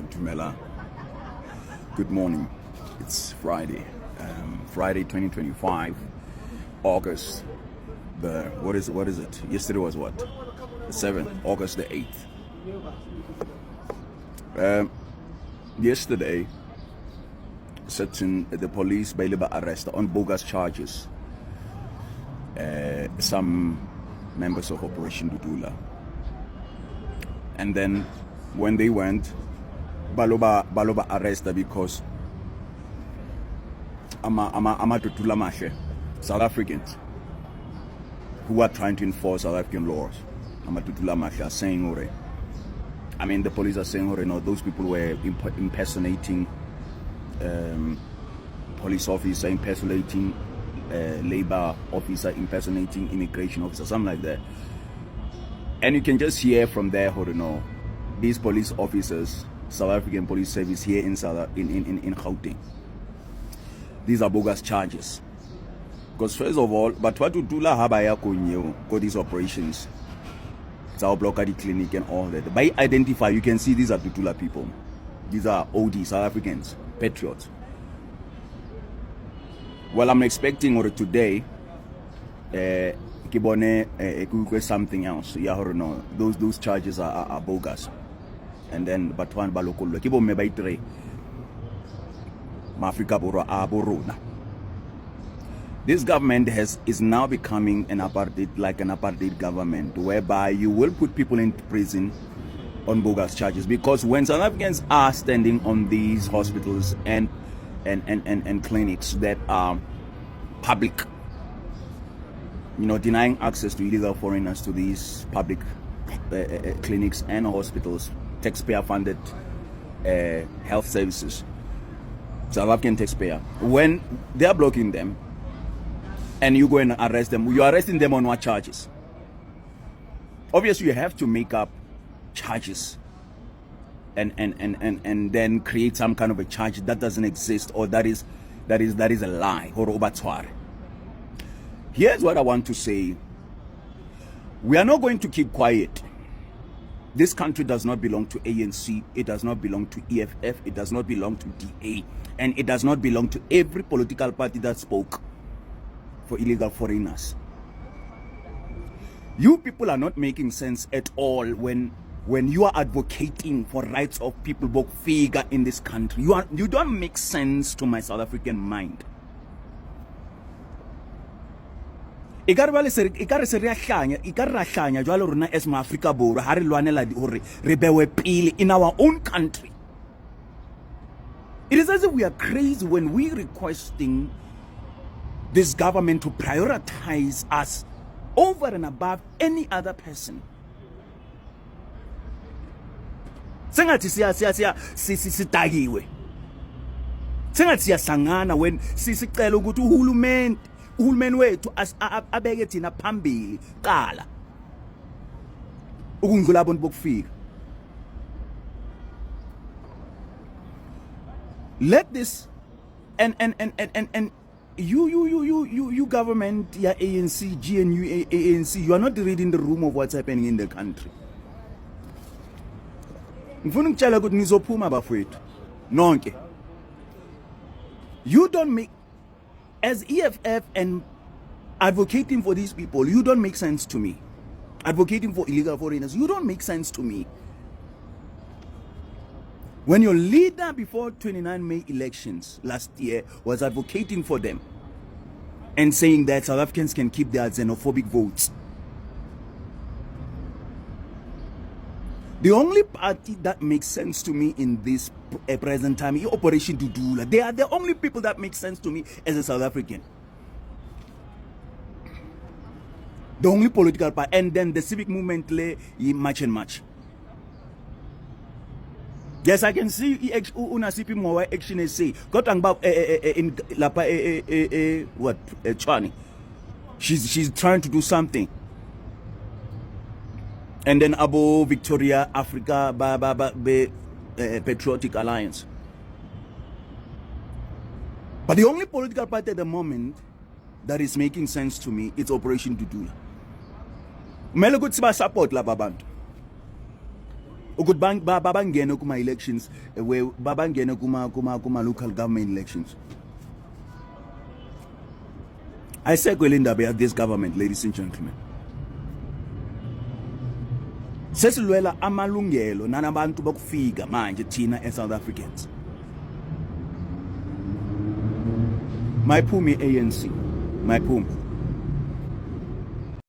Dudula. Good morning. It's Friday. Friday 2025, August what is it? Yesterday was what? The 7th, August the 8th. Yesterday, the police bailable arrested on bogus charges some members of Operation Dudula. And then when they went, Baloba arrested because ama Dudula Mashe, South Africans who are trying to enforce South African laws. Ama Dudula Mashe are saying already. I mean, the police are saying already, no, those people were impersonating police officer, impersonating labor officer, impersonating immigration officer, something like that. And you can just hear from there how to know these police officers, South African Police Service here in Gauteng. These are bogus charges. Because first of all, but what Dudula habaya konyo got these operations. It's our block at the clinic and all that. By identify, you can see these are Dudula people. These are OD, South Africans, patriots. Well, I'm expecting today something else. No, those charges are bogus. And then but one balokolo kibo me by three Africa boro aborona. This government is now becoming an apartheid government, whereby you will put people in prison on bogus charges. Because when South Africans are standing on these hospitals and clinics that are public, denying access to illegal foreigners to these public clinics and hospitals, taxpayer funded health services, South African taxpayer, when they are blocking them and you go and arrest them, you're arresting them on what charges? Obviously you have to make up charges and then create some kind of a charge that doesn't exist, or that is a lie. Here's what I want to say. We are not going to keep quiet. This country does not belong to ANC, it does not belong to EFF, it does not belong to DA, and it does not belong to every political party that spoke for illegal foreigners. You people are not making sense at all when you are advocating for rights of people both figure in this country. You don't make sense to my South African mind. Ikare se re hlanya jwalo rona as ma Africa Borwa ha re lwanela hore re bewe pele in our own country. It is as if we are crazy when we requesting this government to prioritize us over and above any other person. Sengathi sitahiwe. Sengathi siyasangana when sicela ukuthi uhulumeni wethu abeke thina phambili qala ukungqula abantu bokufika. Let this and you government, ya ANC, GNU, ANC, you are not reading the room of what's happening in the country. Ngifuna ukutshela ukuthi nizophuma bafowethu nonke. You don't make, as EFF and advocating for these people, you don't make sense to me. Advocating for illegal foreigners, you don't make sense to me. When your leader before 29 May elections last year was advocating for them and saying that South Africans can keep their xenophobic votes, the only party that makes sense to me in this present time is Operation Dudula. They are the only people that make sense to me as a South African. The only political party, and then the civic movement lay much and much. Yes, I can see una sipi more action is say. Got about in lapa what Chani. She's trying to do something. And then Abo Victoria Africa Patriotic Alliance. But the only political party at the moment that is making sense to me is Operation Dudula. Mele good support la babantu. ukuthi babangene kuma elections where babangene kuma local government elections. Ayisekho le ndaba ya this government, ladies and gentlemen. Sesilwela amalungelo nanabantu bakufika manje thina as South Africans. Mayiphumi ANC, mayiphumi.